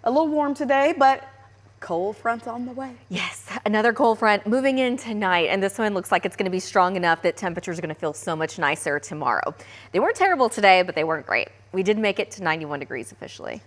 A little warm today, but cold front on the way. Yes, another cold front moving in tonight, and this one looks like it's going to be strong enough that temperatures are going to feel so much nicer tomorrow. They weren't terrible today, but they weren't great. We did make it to 91 degrees officially.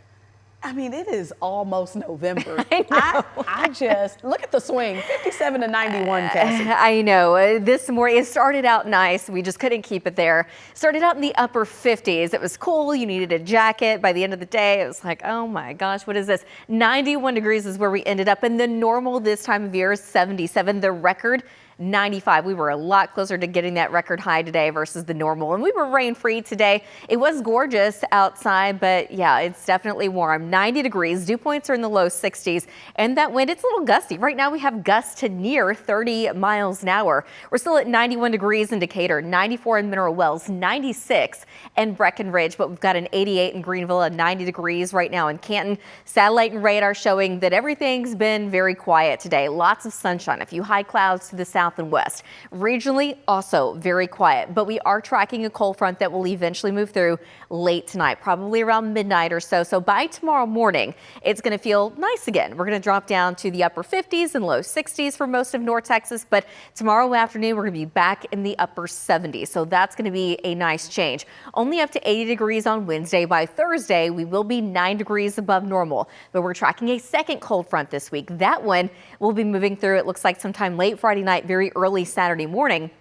I mean, it is almost November. I just look at the swing, 57 to 91, Cassie. I know. This morning, it started out nice. We just couldn't keep it there. Started out in the upper 50s. It was cool. You needed a jacket. By the end of the day, it was like, oh my gosh, what is this? 91 degrees is where we ended up. And the normal this time of year is 77. The record 95. We were a lot closer to getting that record high today versus the normal. And we were rain free today. It was gorgeous outside, but yeah, it's definitely warm. 90 degrees. Dew points are in the low 60s. And that wind, it's a little gusty. Right now we have gusts to near 30 miles an hour. We're still at 91 degrees in Decatur, 94 in Mineral Wells, 96 in Breckenridge, but we've got an 88 in Greenville and 90 degrees right now in Canton. Satellite and radar showing that everything's been very quiet today. Lots of sunshine. A few high clouds to the south and west. Regionally, also very quiet, but we are tracking a cold front that will eventually move through late tonight, probably around midnight or so. So by tomorrow morning, it's going to feel nice again. We're going to drop down to the upper 50s and low 60s for most of North Texas, but tomorrow afternoon, we're going to be back in the upper 70s. So that's going to be a nice change. Only up to 80 degrees on Wednesday. By Thursday, we will be 9 degrees above normal, but we're tracking a second cold front this week. That one will be moving through, it looks like sometime late Friday night, very early Saturday morning.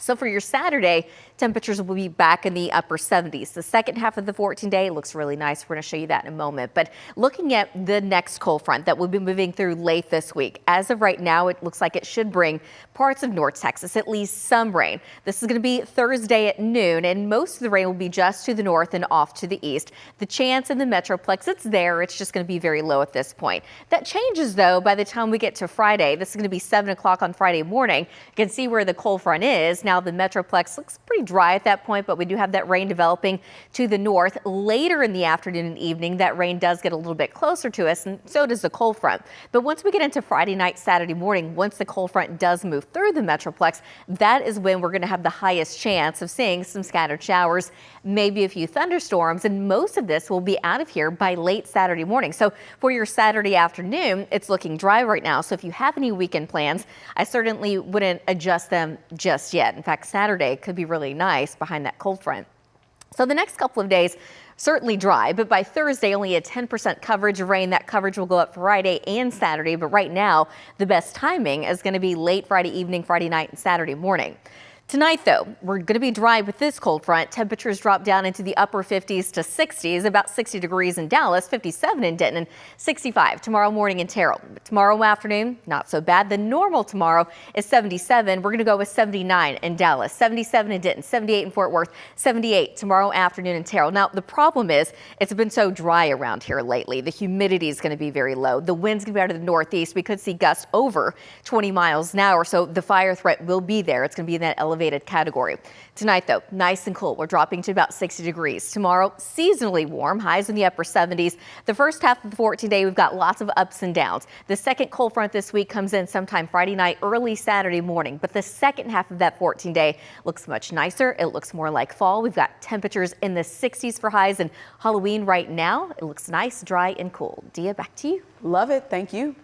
So for your Saturday, temperatures will be back in the upper 70s. The second half of the 14-day looks really nice. We're going to show you that in a moment. But looking at the next cold front that will be moving through late this week, as of right now, it looks like it should bring parts of North Texas at least some rain. This is going to be Thursday at noon, and most of the rain will be just to the north and off to the east. The chance in the Metroplex, it's there. It's just going to be very low at this point. That changes, though, by the time we get to Friday. This is going to be 7 o'clock on Friday morning. You can see where the cold front is. Now the Metroplex looks pretty dry at that point, but we do have that rain developing to the north. Later in the afternoon and evening, that rain does get a little bit closer to us, and so does the cold front. But once we get into Friday night, Saturday morning, once the cold front does move through the Metroplex, that is when we're going to have the highest chance of seeing some scattered showers, maybe a few thunderstorms, and most of this will be out of here by late Saturday morning. So for your Saturday afternoon, it's looking dry right now. So if you have any weekend plans, I certainly wouldn't adjust them just yet. In fact, Saturday could be really nice behind that cold front. So the next couple of days, certainly dry, but by Thursday, only a 10% coverage of rain. That coverage will go up Friday and Saturday, but right now, the best timing is going to be late Friday evening, Friday night, and Saturday morning. Tonight, though, we're going to be dry with this cold front. Temperatures drop down into the upper 50s to 60s, about 60 degrees in Dallas, 57 in Denton, and 65 tomorrow morning in Terrell. But tomorrow afternoon, not so bad. The normal tomorrow is 77. We're going to go with 79 in Dallas, 77 in Denton, 78 in Fort Worth, 78 tomorrow afternoon in Terrell. Now, the problem is it's been so dry around here lately. The humidity is going to be very low. The wind's going to be out of the northeast. We could see gusts over 20 miles an hour, so the fire threat will be there. It's going to be in that elevated category. Tonight, though, nice and cool. We're dropping to about 60 degrees. Tomorrow, seasonally warm, highs in the upper 70s. The first half of the 14-day, we've got lots of ups and downs. The second cold front this week comes in sometime Friday night, early Saturday morning. But the second half of that 14-day looks much nicer. It looks more like fall. We've got temperatures in the 60s for highs, and Halloween right now, it looks nice, dry, and cool. Dia, back to you. Love it. Thank you.